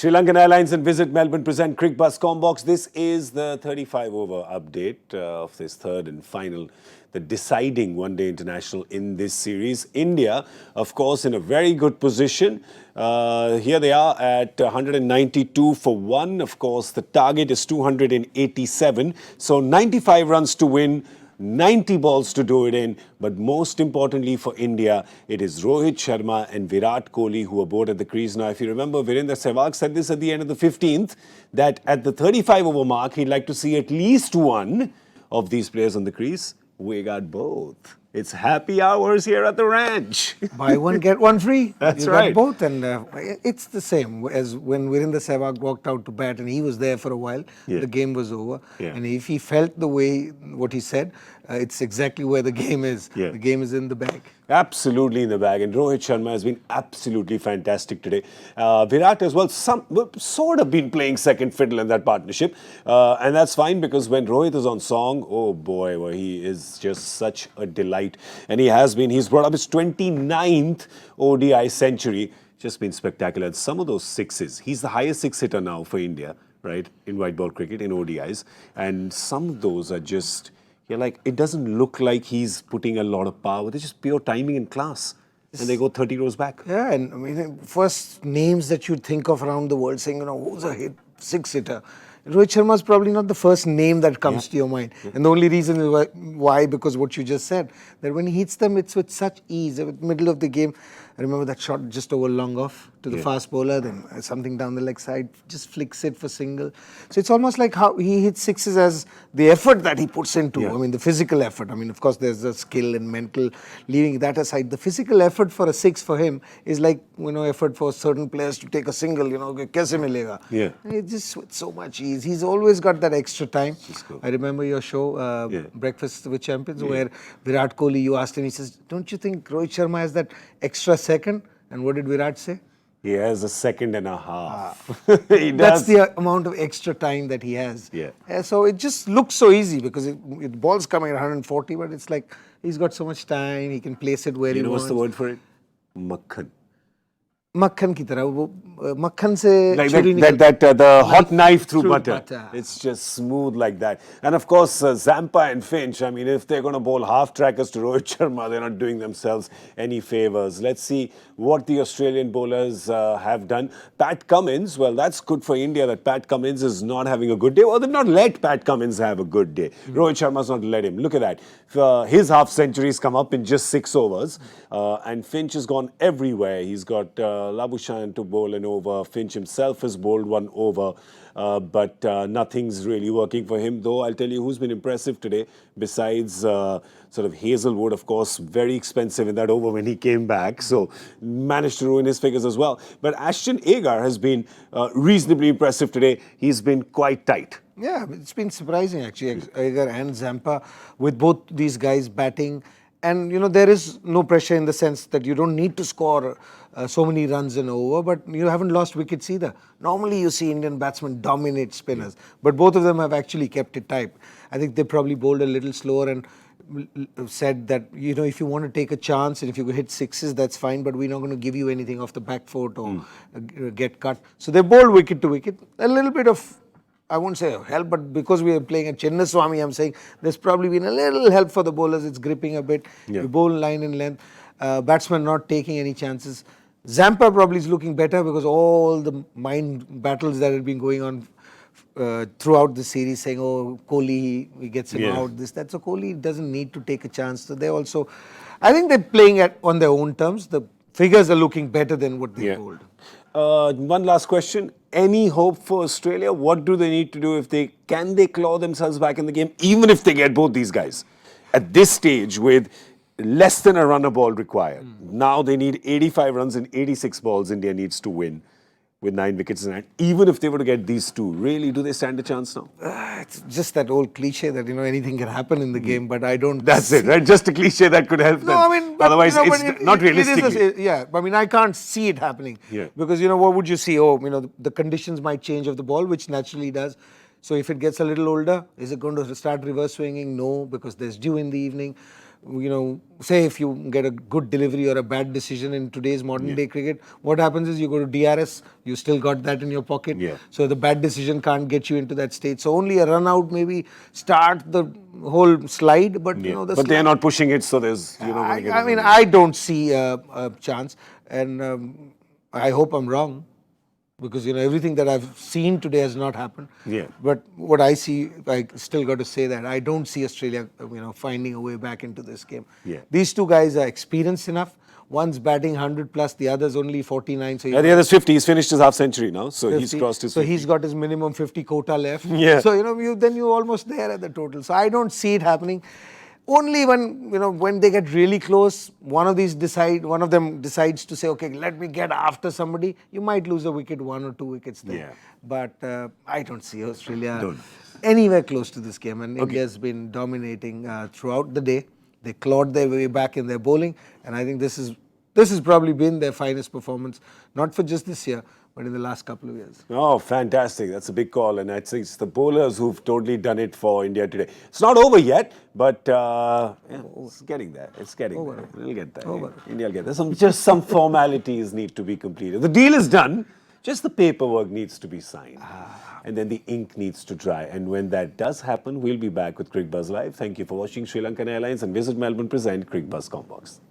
SriLankan Airlines and Visit Melbourne present Cricbuzz Comm Box. This is the 35 over update of this third and final, the deciding one-day international in this series. India, of course, in a very good position. Here they are at 192 for one. Of course, the target is 287. So 95 runs to win. 90 balls to do it in, but most importantly for India, it is Rohit Sharma and Virat Kohli who are both at the crease. Now, if you remember, Virender Sehwag said this at the end of the 15th, that at the 35 over mark, he'd like to see at least one of these players on the crease. We got both. It's happy hours here at the ranch. Buy one, get one free. That's you right. Got both, and it's the same as when Virender Sehwag walked out to bat, and he was there for a while. Yeah. The game was over, Yeah. and if he felt the way what he said, it's exactly where the game is. Yeah. The game is in the bag. Absolutely in the bag, and Rohit Sharma has been absolutely fantastic today. Virat as well, sort of been playing second fiddle in that partnership, and that's fine because when Rohit is on song, oh boy, well, he is just such a delight, and he has been. He's brought up his 29th ODI century, just been spectacular. And some of those sixes, he's the highest six hitter now for India, right, in white ball cricket, in ODIs, and some of those are just. You're like, it doesn't look like he's putting a lot of power. They're just pure timing and class. And they go 30 rows back. Yeah, and I mean, first names that you'd think of around the world saying, who's a six hitter? Rohit Sharma is probably not the first name that comes to your mind. Yeah. And the only reason is why, because what you just said, that when he hits them, it's with such ease. At the middle of the game, I remember that shot just over long off to the fast bowler, then something down the leg side, just flicks it for single. So it's almost like how he hits sixes as the effort that he puts into, I mean, the physical effort. I mean, of course, there's the skill and mental, leaving that aside. The physical effort for a six for him is like, effort for certain players to take a single, kaise milega? Yeah. And it's just with so much ease. He's always got that extra time. Cool. I remember your show, Breakfast with Champions, where Virat Kohli, you asked him, he says, don't you think Rohit Sharma has that extra second? And what did Virat say? He has a second and a half. He does. That's the amount of extra time that he has. Yeah. So it just looks so easy because the ball's coming at 140, but it's like he's got so much time, he can place it where he wants. What's the word for it? Makhan. Makhan ki tarah, makhan se like the hot knife through butter. It's just smooth like that. And of course, Zampa and Finch, I mean, if they're going to bowl half-trackers to Rohit Sharma, they're not doing themselves any favours. Let's see what the Australian bowlers have done. Pat Cummins, well, that's good for India that Pat Cummins is not having a good day. Or they've not let Pat Cummins have a good day. Rohit Sharma's not let him. Look at that. His half-centuries come up in just 6 overs. And Finch has gone everywhere. He's got Labuschagne to bowl an over. Finch himself has bowled 1 over. But nothing's really working for him. Though I'll tell you who's been impressive today, besides sort of Hazelwood, of course, very expensive in that over when he came back. So managed to ruin his figures as well. But Ashton Agar has been reasonably impressive today. He's been quite tight. Yeah, it's been surprising actually, Agar and Zampa, with both these guys batting. And, there is no pressure in the sense that you don't need to score so many runs in over, but you haven't lost wickets either. Normally you see Indian batsmen dominate spinners, but both of them have actually kept it tight. I think they probably bowled a little slower and said that, if you want to take a chance and if you hit sixes, that's fine, but we're not going to give you anything off the back foot or get cut. So they bowled wicket to wicket. A little bit of, I won't say help, but because we are playing at Chinnaswamy, I'm saying there's probably been a little help for the bowlers. It's gripping a bit. We bowl line and length. Batsmen not taking any chances. Zampa probably is looking better because all the mind battles that have been going on throughout the series, saying, Kohli, he gets him out, this, that. So Kohli doesn't need to take a chance. So they also, I think they're playing on their own terms. The figures are looking better than what they bowled. One last question. Any hope for Australia? What do they need to do can they claw themselves back in the game, even if they get both these guys? At this stage, with less than a run a ball required. Now they need 85 runs in 86 balls India needs to win with 9 wickets in hand. Even if they were to get these two, really, do they stand a chance now? It's just that old cliche that, anything can happen in the game, but I don't... That's it, right? Just a cliche that could help them. No, I mean... Otherwise, it's not realistic. I mean, I can't see it happening. Yeah. Because, what would you see? The conditions might change of the ball, which naturally does. So if it gets a little older, is it going to start reverse swinging? No, because there's dew in the evening. say if you get a good delivery or a bad decision in today's modern day cricket, what happens is you go to DRS, you still got that in your pocket. Yeah. So the bad decision can't get you into that state. So only a run out maybe start the whole slide, but But they're not pushing it, so there's you're not going to get I mean, I don't see a chance, and I hope I'm wrong, because everything that I've seen today has not happened. Yeah. But what I see, I still got to say that I don't see Australia, finding a way back into this game. Yeah. These two guys are experienced enough. One's batting 100 plus, the other's only 49. So the other's 50. He's finished his half century now, so 50. he's crossed his. So 50. he's got his minimum 50 quota left. Yeah. So you're almost there at the total. So I don't see it happening. Only when they get really close, one of them decides to say, okay, let me get after somebody. You might lose a wicket, 1 or 2 wickets there. Yeah. But I don't see Australia anywhere close to this game. And India's been dominating throughout the day. They clawed their way back in their bowling, and I think this has probably been their finest performance, not for just this year, but in the last couple of years. Oh, fantastic. That's a big call. And I think it's the bowlers who've totally done it for India today. It's not over yet, but it's getting there. It's getting there. We'll get there. India will get there. Just some formalities need to be completed. The deal is done. Just the paperwork needs to be signed. And then the ink needs to dry. And when that does happen, we'll be back with Cricbuzz Live. Thank you for watching SriLankan Airlines, and visit Melbourne present Cricbuzz Comm box.